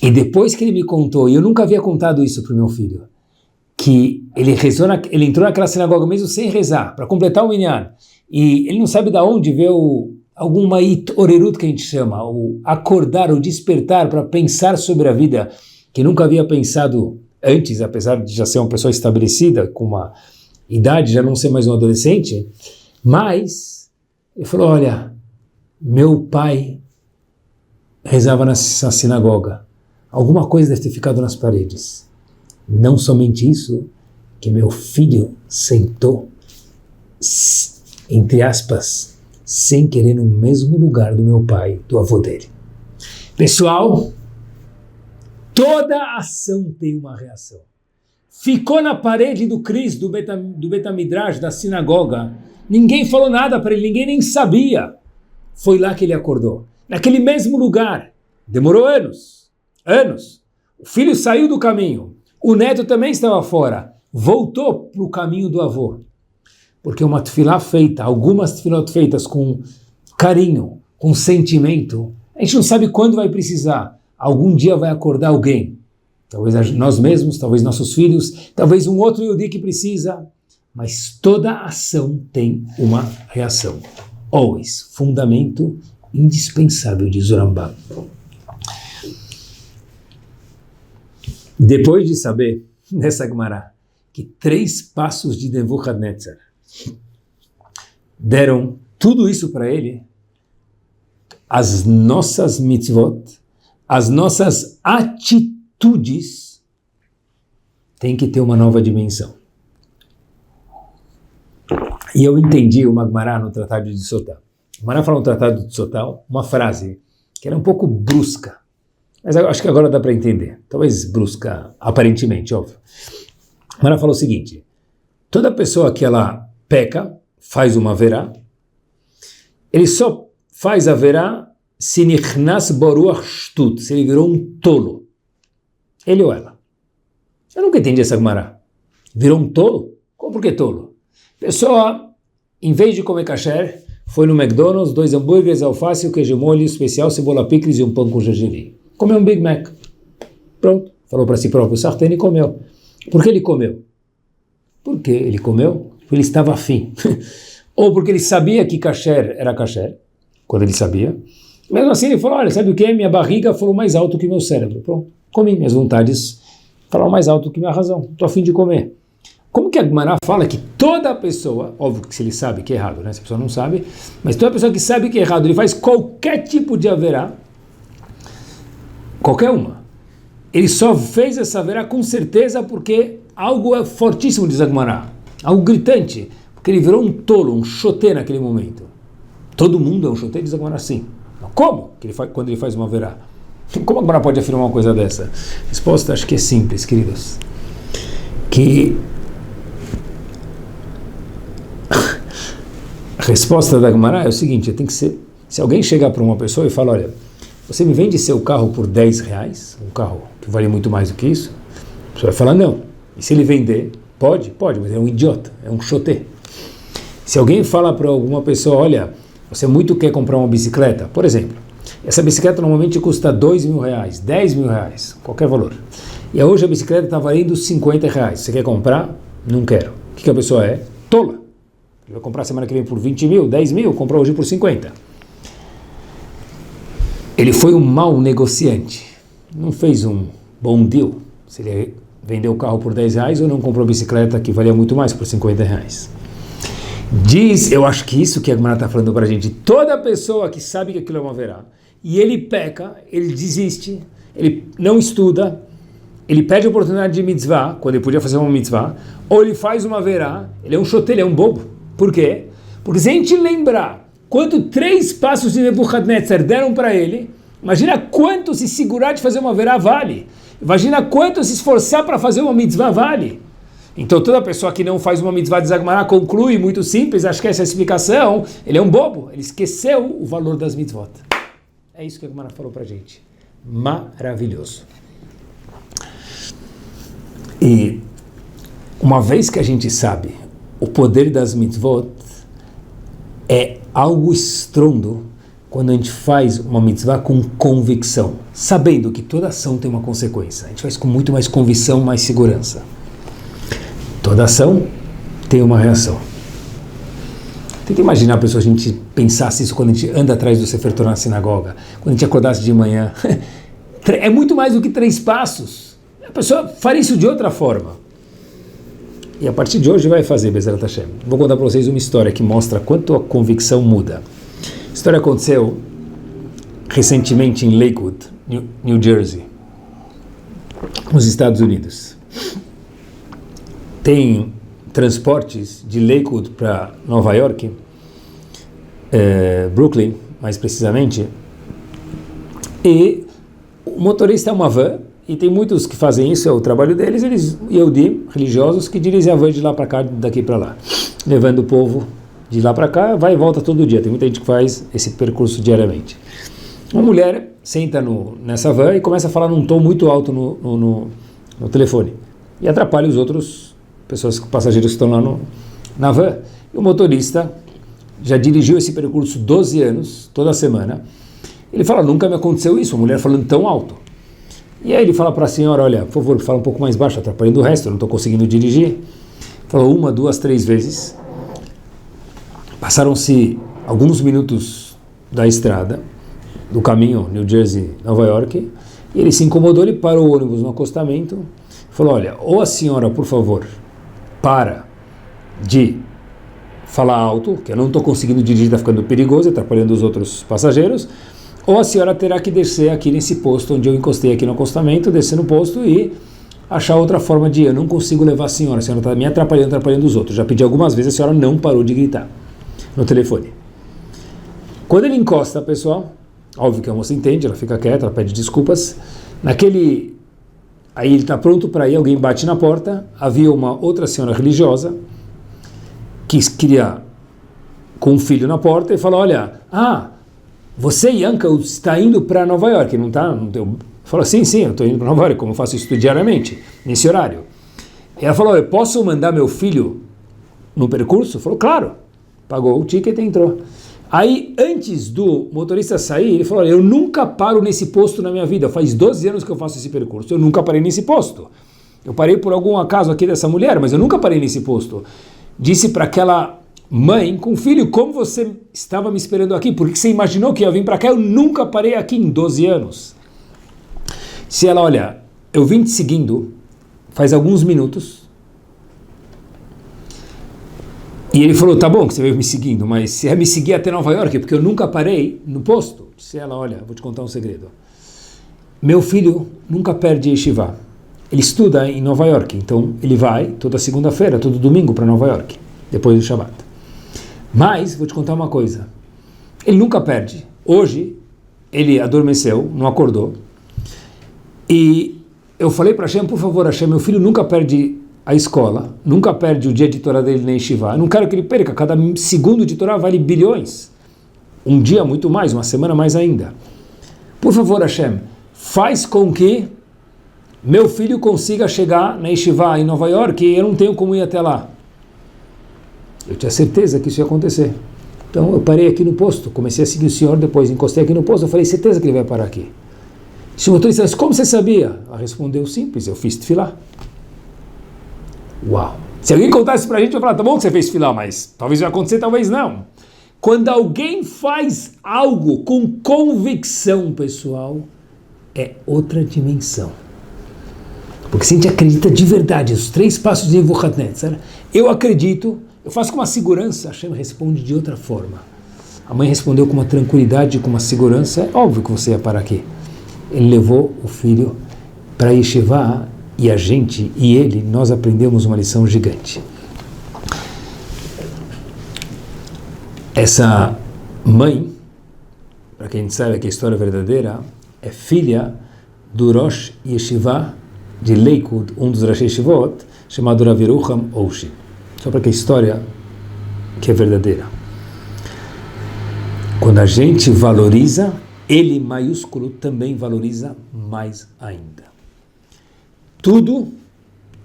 S1: E depois que ele me contou, e eu nunca havia contado isso para o meu filho, que ele ele entrou naquela sinagoga mesmo sem rezar, para completar o minyan, e ele não sabe de onde veio alguma orerut que a gente chama, o acordar, o despertar para pensar sobre a vida, que nunca havia pensado antes, apesar de já ser uma pessoa estabelecida, com uma idade, já não ser mais um adolescente, mas ele falou, olha, meu pai rezava na sinagoga, alguma coisa deve ter ficado nas paredes. Não somente isso, que meu filho sentou, entre aspas, sem querer no mesmo lugar do meu pai, do avô dele. Pessoal, toda ação tem uma reação. Ficou na parede do Cris, do Betamidrash, da sinagoga, ninguém falou nada para ele, ninguém nem sabia. Foi lá que ele acordou, naquele mesmo lugar. Demorou anos. O filho saiu do caminho, o neto também estava fora, voltou para o caminho do avô. Porque uma tefilá feita, algumas tefilot feitas com carinho, com sentimento, a gente não sabe quando vai precisar. Algum dia vai acordar alguém. Talvez nós mesmos, talvez nossos filhos, talvez um outro Yehudi que precisa. Mas toda ação tem uma reação. Always. Fundamento indispensável de Rambam. Depois de saber, nessa Gemara, que 3 passos de Nebuchadnezzar deram tudo isso para ele, as nossas mitzvot, as nossas atitudes têm que ter uma nova dimensão. E eu entendi o Gemara no Tratado de Sotá. O Gemara fala no Tratado de Sotá uma frase que era um pouco brusca, mas eu acho que agora dá para entender. Talvez brusca, aparentemente, óbvio. O Gemara falou o seguinte, toda pessoa que ela peca, faz uma verá, ele só faz a verá se nichnas boruach shtut, se ele virou um tolo. Ele ou ela. Eu nunca entendi essa Gemara. Virou um tolo? Como por que tolo? Pessoa, em vez de comer kasher, foi no McDonald's, 2 hambúrgueres, alface, o queijo molho especial, cebola picles e um pão com gergelim. Comeu um Big Mac. Pronto. Falou para si próprio, sartén, e comeu. Por que ele comeu? Por que ele comeu? Porque ele estava afim. Ou porque ele sabia que kasher era kasher, quando ele sabia. Mesmo assim ele falou, olha, sabe o que? Minha barriga falou mais alto que meu cérebro. Pronto, comi. Minhas vontades falaram mais alto que minha razão. Estou afim de comer. Como que a Gemara fala que toda pessoa, óbvio que se ele sabe que é errado, né? Se a pessoa não sabe, mas toda pessoa que sabe que é errado, ele faz qualquer tipo de haverá, qualquer uma. Ele só fez essa haverá com certeza porque algo é fortíssimo, diz a Gemara. Algo gritante, porque ele virou um tolo, um choté naquele momento. Todo mundo é um choté, diz a Gemara assim. Como? Que ele faz, quando ele faz uma verá? Como a Gemara pode afirmar uma coisa dessa? Resposta acho que é simples, queridos. Que a resposta da Gemara é o seguinte, tem que ser, se alguém chegar para uma pessoa e falar, olha, você me vende seu carro por 10 reais, um carro que vale muito mais do que isso, a pessoa vai falar não. E se ele vender, pode, mas é um idiota, é um choté. Se alguém fala para alguma pessoa, olha, você muito quer comprar uma bicicleta, por exemplo, essa bicicleta normalmente custa 2 mil reais, 10 mil reais, qualquer valor. E hoje a bicicleta está valendo 50 reais. Você quer comprar? Não quero. O que a pessoa é? Tola. Ele vai comprar semana que vem por 20 mil, 10 mil, comprou hoje por 50. Ele foi um mau negociante. Não fez um bom deal. Se ele vendeu o carro por 10 reais ou não comprou a bicicleta que valia muito mais por 50 reais. Diz, eu acho que isso que a Gemara está falando para a gente, toda pessoa que sabe que aquilo é uma verá, e ele peca, ele desiste, ele não estuda, ele perde a oportunidade de mitzvah, quando ele podia fazer uma mitzvah, ou ele faz uma verá, ele é um choté, ele é um bobo. Por quê? Porque se a gente lembrar quanto 3 passos de Nebuchadnezzar deram para ele, imagina quanto se segurar de fazer uma verá vale. Imagina quanto se esforçar para fazer uma mitzvah vale. Então toda pessoa que não faz uma mitzvah de Zagmará conclui, muito simples, acho que essa é a explicação, ele é um bobo, ele esqueceu o valor das mitzvot. É isso que a Gemara falou para a gente. Maravilhoso. E Uma vez que a gente sabe o poder das mitzvot, é algo estrondo quando a gente faz uma mitzvah com convicção, sabendo que toda ação tem uma consequência. A gente faz com muito mais convicção, mais segurança. Toda ação tem uma reação. Tenta imaginar, pessoal, a gente pensasse isso quando a gente anda atrás do Sefer Torah na sinagoga, quando a gente acordasse de manhã. É muito mais do que 3 passos. A pessoa faria isso de outra forma. E a partir de hoje vai fazer, Be'ezarat Hashem. Vou contar para vocês uma história que mostra quanto a convicção muda. A história aconteceu recentemente em Lakewood, New Jersey, nos Estados Unidos. Tem transportes de Lakewood para Nova York, Brooklyn, mais precisamente, e o motorista é uma van, e tem muitos que fazem isso, é o trabalho deles, eles, Yehudi, religiosos, que dirigem a van de lá para cá, daqui para lá, levando o povo de lá para cá, vai e volta todo dia. Tem muita gente que faz esse percurso diariamente. Uma mulher senta nessa van e começa a falar num tom muito alto no telefone, e atrapalha os outros passageiros que estão lá na van. E o motorista já dirigiu esse percurso 12 anos, toda semana. Ele fala, nunca me aconteceu isso, a mulher falando tão alto. E aí ele fala para a senhora, olha, por favor, fala um pouco mais baixo, atrapalhando o resto, eu não estou conseguindo dirigir. Falou 1, 2, 3 vezes. Passaram-se alguns minutos da estrada, do caminho New Jersey, Nova York, e ele se incomodou, ele parou o ônibus no acostamento, falou, olha, ou a senhora, por favor, para de falar alto, que eu não estou conseguindo dirigir, está ficando perigoso, atrapalhando os outros passageiros, ou a senhora terá que descer aqui nesse posto onde eu encostei aqui no acostamento, descer no posto e achar outra forma de ir. Eu não consigo levar a senhora está me atrapalhando os outros. Já pedi algumas vezes, a senhora não parou de gritar no telefone. Quando ele encosta, pessoal, óbvio que a moça entende, ela fica quieta, ela pede desculpas. Aí ele está pronto para ir, alguém bate na porta, havia uma outra senhora religiosa que queria com um filho na porta e falou, olha, você, Yanka, está indo para Nova York, não está? Falou, sim, eu estou indo para Nova York, como eu faço isso diariamente, nesse horário. E ela falou, eu posso mandar meu filho no percurso? Falou, claro. Pagou o ticket e entrou. Aí, antes do motorista sair, ele falou, olha, eu nunca paro nesse posto na minha vida, faz 12 anos que eu faço esse percurso, eu nunca parei nesse posto. Eu parei por algum acaso aqui dessa mulher, mas eu nunca parei nesse posto. Disse para aquela mãe com filho, como você estava me esperando aqui? Por que você imaginou que ia vir para cá? Eu nunca parei aqui em 12 anos. Se ela, olha, eu vim te seguindo faz alguns minutos, e ele falou, tá bom que você veio me seguindo, mas você vai me seguir até Nova York, porque eu nunca parei no posto. Se ela, olha, vou te contar um segredo. Meu filho nunca perde yeshiva. Ele estuda em Nova York, então ele vai toda segunda-feira, todo domingo para Nova York, depois do Shabbat. Mas, vou te contar uma coisa, ele nunca perde. Hoje, ele adormeceu, não acordou, e eu falei para Hashem, por favor, Hashem, meu filho nunca perde a escola, nunca perde o dia de Torá dele na Yeshiva, eu não quero que ele perca, cada segundo de Torá vale bilhões, um dia muito mais, uma semana mais ainda. Por favor, Hashem, faz com que meu filho consiga chegar na Yeshiva em Nova York e eu não tenho como ir até lá. Eu tinha certeza que isso ia acontecer. Então eu parei aqui no posto, comecei a seguir o senhor, depois encostei aqui no posto, eu falei, certeza que ele vai parar aqui. Se o motorista disse, como você sabia? Ela respondeu, simples, eu fiz tefilá. Uau! Se alguém contasse pra gente, eu ia falar, tá bom que você fez tefilá, mas talvez vai acontecer, talvez não. Quando alguém faz algo com convicção, pessoal, é outra dimensão. Porque se a gente acredita de verdade, os 3 passos de Nebuchadnezzar, eu acredito, eu faço com uma segurança, Hashem responde de outra forma. A mãe respondeu com uma tranquilidade, com uma segurança, é óbvio que você ia parar aqui. Ele levou o filho para Yeshiva e a gente e ele, nós aprendemos uma lição gigante. Essa mãe, para quem sabe que a história é verdadeira, é filha do Rosh Yeshiva de Lakewood, um dos Rosh Yeshivot, chamado Rav Yerucham Oshi. Só para que a história que é verdadeira. Quando a gente valoriza, ele maiúsculo também valoriza mais ainda. Tudo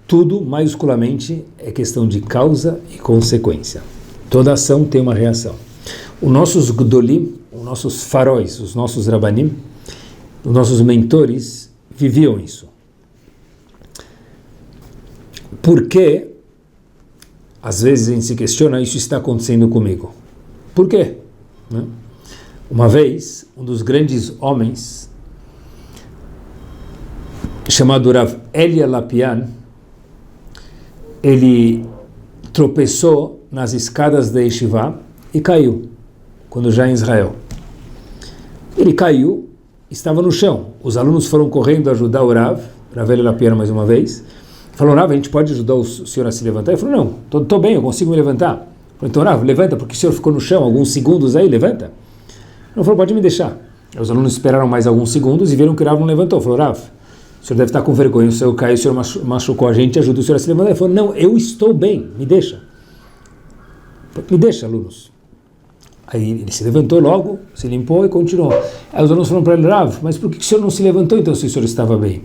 S1: tudo, maiusculamente, é questão de causa e consequência. Toda ação tem uma reação. Os nossos Gdolim, os nossos faróis, os nossos Rabanim, os nossos mentores viviam isso. Por que, às vezes, a gente se questiona, isso está acontecendo comigo? Por quê? Né? Uma vez, um dos grandes homens, chamado Rav Elia Lapian, ele tropeçou nas escadas da Yeshiva e caiu, quando já em Israel. Ele caiu, estava no chão. Os alunos foram correndo ajudar o Rav Elia Lapian mais uma vez. Falou, Rav, a gente pode ajudar o senhor a se levantar? Ele falou, não, estou bem, eu consigo me levantar. Falou, então, Rav, levanta, porque o senhor ficou no chão alguns segundos aí, levanta. Ele falou, pode me deixar. Os alunos esperaram mais alguns segundos e viram que o Rav não levantou. Falou, Rav, o senhor deve estar com vergonha, o senhor caiu, o senhor machucou a gente, ajuda o senhor a se levantar. Ele falou, não, eu estou bem, me deixa. Me deixa, alunos. Aí ele se levantou logo, se limpou e continuou. Aí os alunos falaram para ele, Rav, mas por que o senhor não se levantou então se o senhor estava bem?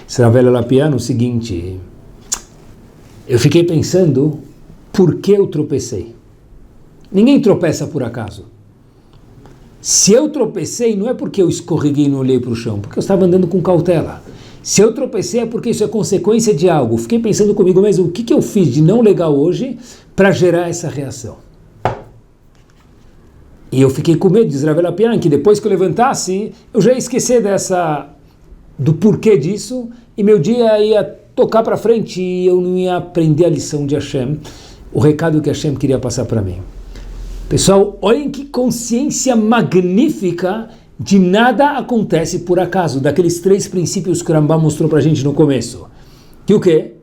S1: Esse Rav Elia Lapian, o seguinte, eu fiquei pensando, por que eu tropecei? Ninguém tropeça por acaso. Se eu tropecei, não é porque eu escorreguei e não olhei para o chão, porque eu estava andando com cautela. Se eu tropecei é porque isso é consequência de algo. Fiquei pensando comigo mesmo, o que eu fiz de não legal hoje para gerar essa reação? E eu fiquei com medo, diz Rav Elia Lapian, que depois que eu levantasse, eu já ia esquecer do porquê disso, e meu dia ia tocar para frente e eu não ia aprender a lição de Hashem, o recado que Hashem queria passar para mim. Pessoal, olhem que consciência magnífica de nada acontece por acaso, daqueles 3 princípios que o Rambam mostrou para a gente no começo. Que o quê?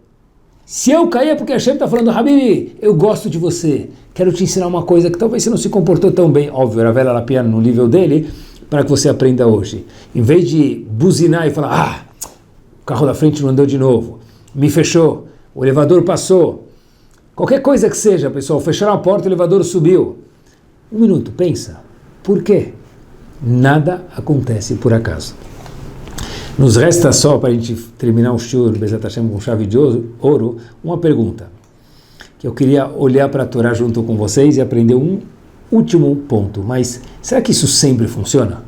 S1: Se eu cair é porque Hashem está falando, Habibi, eu gosto de você, quero te ensinar uma coisa que talvez você não se comportou tão bem, óbvio, Rav Elia Lapian no nível dele, para que você aprenda hoje. Em vez de buzinar e falar, o carro da frente não andou de novo, me fechou, o elevador passou, qualquer coisa que seja, pessoal, fecharam a porta, o elevador subiu. Um minuto, pensa, por quê? Nada acontece por acaso. Nos resta só, para a gente terminar o shiur, Bezat Hashem com chave de ouro, uma pergunta, que eu queria olhar para a Torá junto com vocês e aprender um último ponto, mas será que isso sempre funciona?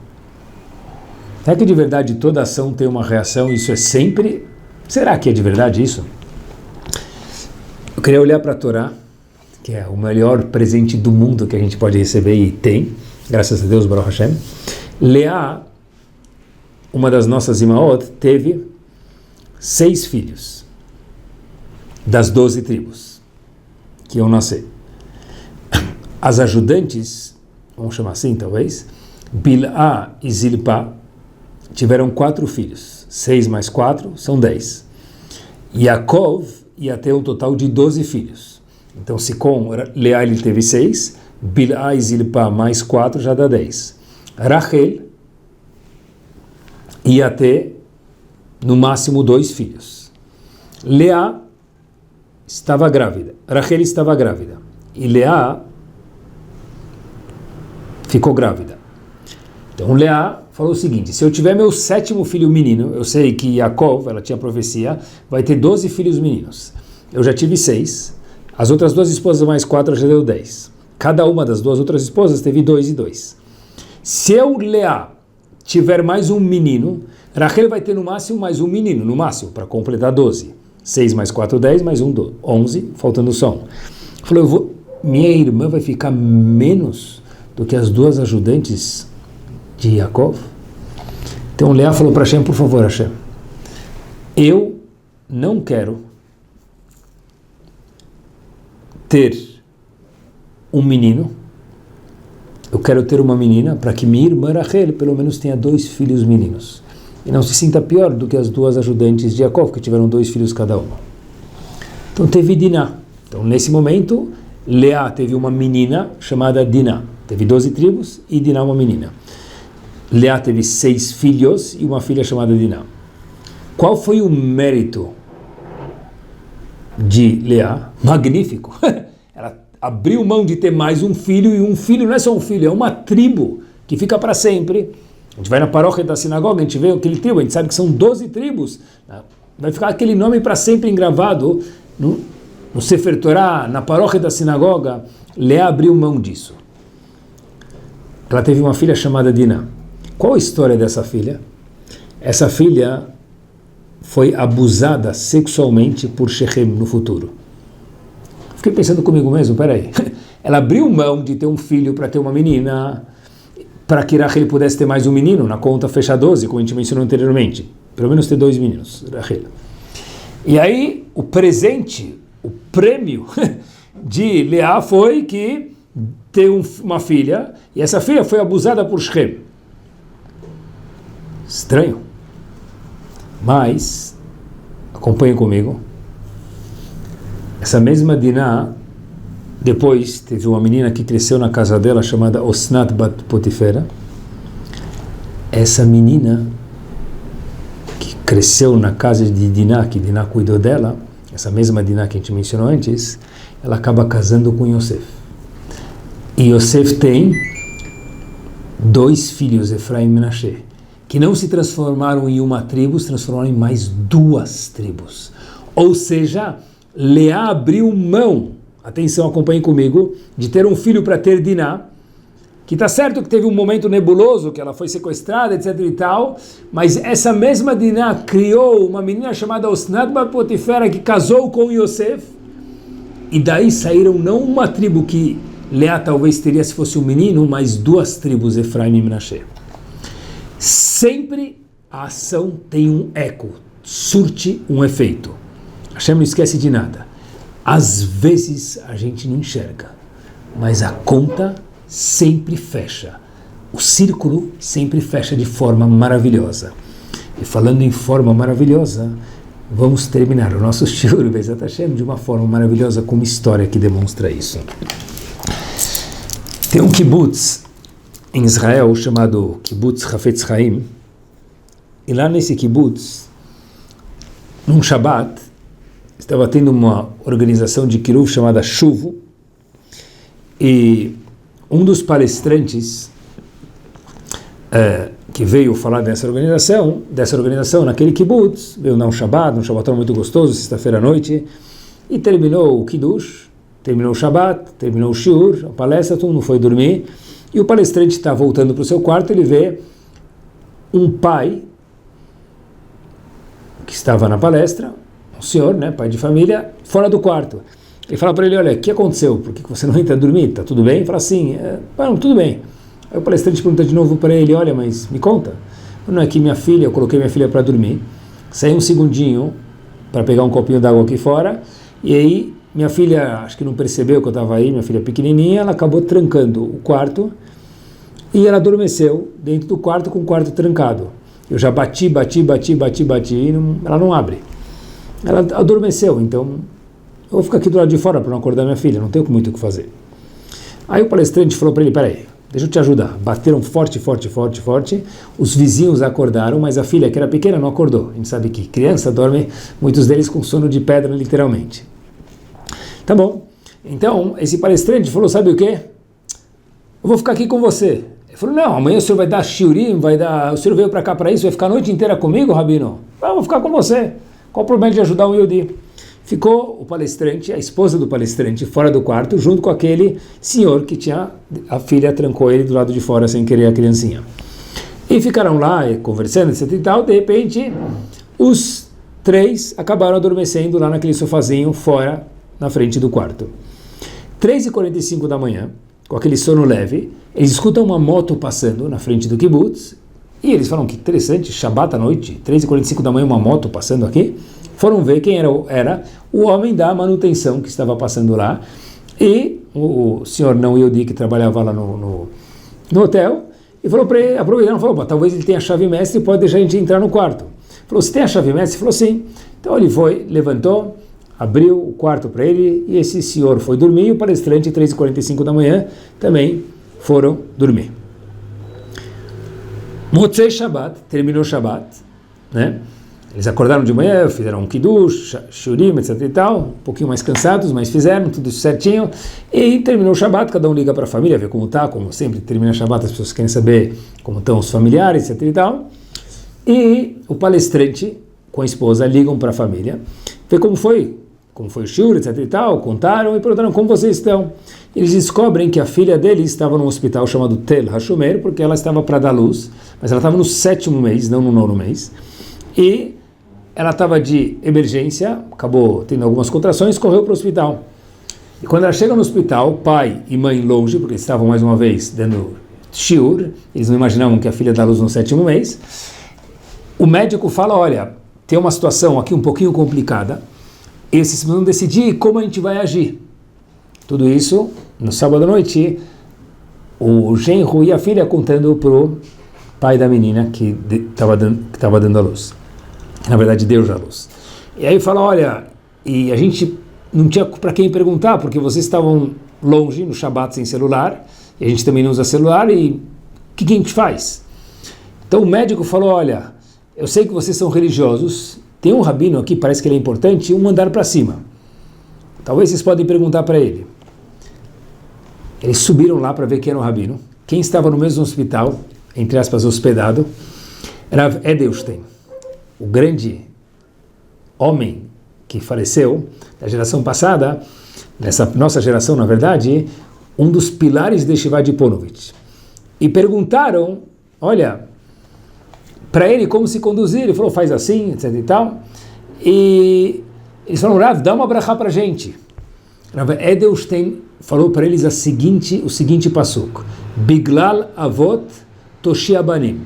S1: Será que de verdade toda ação tem uma reação e isso é sempre? Será que é de verdade isso? Eu queria olhar para a Torá, que é o melhor presente do mundo que a gente pode receber e tem, graças a Deus, Baruch Hashem. Leá, uma das nossas imaot, teve 6 filhos das 12 tribos que iam nascer. As ajudantes, vamos chamar assim talvez, Bilhá e Zilpá, tiveram 4 filhos. 6 mais 4 são 10. Yaakov ia ter um total de 12 filhos. Então, se com Leá ele teve 6, Bilhá e Zilpá mais 4 já dá 10. Rachel ia ter, no máximo, 2 filhos. Leá estava grávida. Rachel estava grávida. E Leá ficou grávida. Então, Leá falou o seguinte, se eu tiver meu 7º filho menino, eu sei que Yaakov, ela tinha profecia, vai ter 12 filhos meninos. Eu já tive 6. As outras 2 esposas mais 4 já deu 10. Cada uma das 2 outras esposas teve 2 e 2. Se eu, Leá, tiver mais um menino, Rachel vai ter no máximo mais um menino, no máximo, para completar 12. 6 mais 4, 10, mais 1, 11, faltando só 1. Falou, minha irmã vai ficar menos do que as 2 ajudantes de Yaakov? Então Leá falou para Hashem, por favor, Hashem, eu não quero ter um menino, eu quero ter uma menina para que minha irmã Rachel pelo menos tenha 2 filhos meninos e não se sinta pior do que as 2 ajudantes de Yaakov, que tiveram 2 filhos cada uma. Então teve Diná. Então nesse momento Leá teve uma menina chamada Diná, teve 12 tribos e Diná uma menina. Leá teve 6 filhos e uma filha chamada Diná. Qual foi o mérito de Leá? Magnífico. Ela abriu mão de ter mais um filho, e um filho não é só um filho, é uma tribo que fica para sempre. A gente vai na paróquia da sinagoga, a gente vê aquele tribo, a gente sabe que são 12 tribos. vai ficar aquele nome para sempre engravado no Sefer Torah, na paróquia da sinagoga. Leá abriu mão disso. Ela teve uma filha chamada Diná. Qual a história dessa filha? Essa filha foi abusada sexualmente por Shechem no futuro. Fiquei pensando comigo mesmo, peraí. Ela abriu mão de ter um filho para ter uma menina, para que Rachel pudesse ter mais um menino, na conta fecha 12, como a gente mencionou anteriormente. Pelo menos ter 2 meninos, Rachel. E aí, o presente, o prêmio de Leá foi que ter uma filha, e essa filha foi abusada por Shechem. Estranho. Mas, acompanhe comigo, essa mesma Diná, depois teve uma menina que cresceu na casa dela, chamada Osnat Bat Potifera. Essa menina, que cresceu na casa de Diná, que Diná cuidou dela, essa mesma Diná que a gente mencionou antes, ela acaba casando com Yosef. E Yosef tem 2 filhos, Efraim e Menashe, que não se transformaram em uma tribo, se transformaram em mais 2 tribos. Ou seja, Leá abriu mão, atenção, acompanhem comigo, de ter um filho para ter Diná, que está certo que teve um momento nebuloso, que ela foi sequestrada, etc e tal, mas essa mesma Diná criou uma menina chamada Osnat Bat Potifera, que casou com Yosef, e daí saíram não uma tribo que Leá talvez teria se fosse um menino, mas 2 tribos, Efraim e Menashe. Sempre a ação tem um eco, surte um efeito. Hashem não esquece de nada. Às vezes a gente não enxerga, mas a conta sempre fecha. O círculo sempre fecha de forma maravilhosa. E falando em forma maravilhosa, vamos terminar o nosso shiur Bezat Hashem de uma forma maravilhosa, com uma história que demonstra isso. Tem um kibbutz em Israel chamado Kibbutz Hafetz Chaim, e lá nesse kibbutz, num Shabbat, estava tendo uma organização de Kiruv chamada Shuvu, e um dos palestrantes que veio falar dessa organização naquele kibbutz, veio dar um Shabbatão muito gostoso, sexta-feira à noite, e terminou o Kiddush, terminou o Shabbat, terminou o Shiur, a palestra, todo mundo foi dormir, e o palestrante está voltando para o seu quarto, ele vê um pai que estava na palestra, um senhor, né, pai de família, fora do quarto. Ele fala para ele, olha, o que aconteceu? Por que você não entra a dormir? Está tudo bem? Ele fala assim, não, tudo bem. Aí o palestrante pergunta de novo para ele, olha, mas me conta. Não é que eu coloquei minha filha para dormir, saí um segundinho para pegar um copinho d'água aqui fora, e aí minha filha, acho que não percebeu que eu estava aí, minha filha pequenininha, ela acabou trancando o quarto, e ela adormeceu dentro do quarto com o quarto trancado. Eu já bati, e ela não abre. Ela adormeceu, então eu vou ficar aqui do lado de fora para não acordar minha filha, não tenho muito o que fazer. Aí o palestrante falou para ele, peraí, deixa eu te ajudar. Bateram forte, os vizinhos acordaram, mas a filha, que era pequena, não acordou. A gente sabe que criança dorme, muitos deles com sono de pedra, literalmente. Tá bom. Então, esse palestrante falou, sabe o quê? Eu vou ficar aqui com você. Ele falou, não, amanhã o senhor vai dar shiurim, o senhor veio para cá para isso, vai ficar a noite inteira comigo, Rabino? Eu vou ficar com você. Qual o problema de ajudar um Yehudi? Ficou o palestrante, a esposa do palestrante, fora do quarto, junto com aquele senhor que tinha, a filha trancou ele do lado de fora sem querer a criancinha. E ficaram lá conversando, etc e tal, de repente, os 3 acabaram adormecendo lá naquele sofazinho fora, na frente do quarto. 3h45 da manhã, com aquele sono leve, eles escutam uma moto passando na frente do kibbutz, e eles falam que interessante, Shabbat à noite, 3h45 da manhã, uma moto passando aqui. Foram ver quem era o homem da manutenção que estava passando lá, e o senhor não Yehudi, que trabalhava lá no hotel, e falou para ele, aproveitaram, falou, talvez ele tenha a chave mestre e pode deixar a gente entrar no quarto. Falou, você tem a chave mestre? Ele falou, sim. Então ele foi, levantou, abriu o quarto para ele, e esse senhor foi dormir, e o palestrante, 3h45 da manhã, também foram dormir. Motzei Shabbat, terminou o Shabbat, né? Eles acordaram de manhã, fizeram um kiddush, shurim, etc e tal, um pouquinho mais cansados, mas fizeram tudo certinho, e terminou o Shabbat, cada um liga para a família, ver como está, como sempre termina o Shabbat, as pessoas querem saber como estão os familiares, etc e tal, e o palestrante com a esposa, ligam para a família, vê como foi o shiur, etc e tal, contaram e perguntaram como vocês estão. Eles descobrem que a filha deles estava num hospital chamado Tel Hashomer, porque ela estava para dar luz, mas ela estava no 7º mês, não no 9º mês, e ela estava de emergência, acabou tendo algumas contrações, correu para o hospital. E quando ela chega no hospital, pai e mãe longe, porque eles estavam mais uma vez dando shiur, eles não imaginavam que a filha dá luz no 7º mês, o médico fala, olha, tem uma situação aqui um pouquinho complicada, eles precisam decidir como a gente vai agir. Tudo isso, no sábado à noite, o genro e a filha contando para o pai da menina que estava dando a luz. Na verdade, deu já a luz. E aí fala, olha, e a gente não tinha para quem perguntar, porque vocês estavam longe, no Shabat, sem celular, e a gente também não usa celular, e o que a gente faz? Então o médico falou, olha, eu sei que vocês são religiosos, tem um rabino aqui, parece que ele é importante, um andar para cima. Talvez vocês podem perguntar para ele. Eles subiram lá para ver quem era o rabino. Quem estava no mesmo hospital, entre aspas, hospedado, Rav Edelstein, o grande homem que faleceu da geração passada, nessa nossa geração, na verdade, um dos pilares de Yeshiva de Ponovitch. E perguntaram, olha, para ele como se conduzir, ele falou, faz assim, etc e tal, e eles falaram, Rav, dá uma brachá para a gente. Rav Edelstein falou para eles o seguinte passuco, Biglal avot toshi abanim,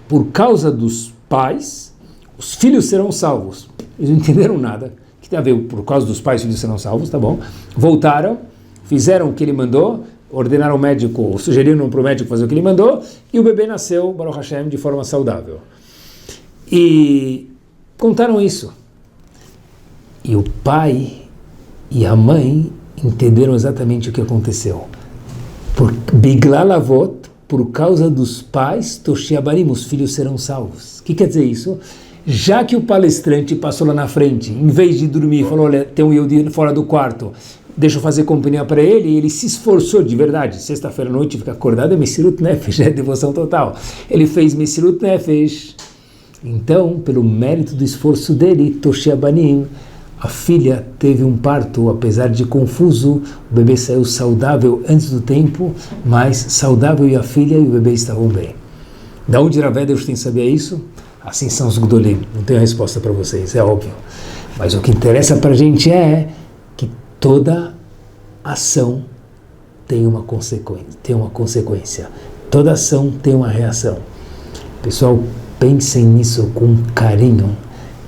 S1: por causa dos pais, os filhos serão salvos. Eles não entenderam nada, que tem a ver, por causa dos pais, os filhos serão salvos, tá bom, voltaram, fizeram o que ele mandou, ordenaram o médico, sugeriram para o médico fazer o que ele mandou, e o bebê nasceu, Baruch Hashem, de forma saudável. E contaram isso. E o pai e a mãe entenderam exatamente o que aconteceu. Biglal avot, por causa dos pais, toshiabarim, os filhos serão salvos. O que quer dizer isso? Já que o palestrante passou lá na frente, em vez de dormir, falou, olha, tem um Yehudi fora do quarto, deixa eu fazer companhia para ele, e ele se esforçou de verdade. Sexta-feira à noite fica acordado, é Messirut Nefesh, é devoção total. Ele fez Messirut Nefesh. Então, pelo mérito do esforço dele, Toshia Banim, a filha teve um parto, apesar de confuso, o bebê saiu saudável antes do tempo, mas saudável e a filha e o bebê estavam bem. Da onde Rav Edelstein sabia isso? Assim são os Gdolim. Não tenho a resposta para vocês, é óbvio. Mas o que interessa para a gente é que toda ação tem uma consequência. Toda ação tem uma reação. Pessoal, pensem nisso com carinho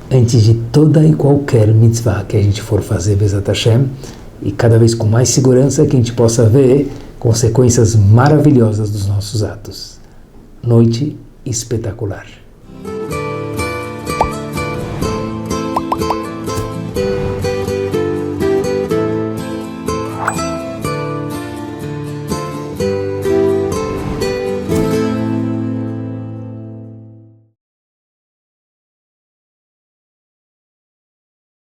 S1: antes de toda e qualquer mitzvah que a gente for fazer, Bezat Hashem, e cada vez com mais segurança que a gente possa ver consequências maravilhosas dos nossos atos. Noite espetacular.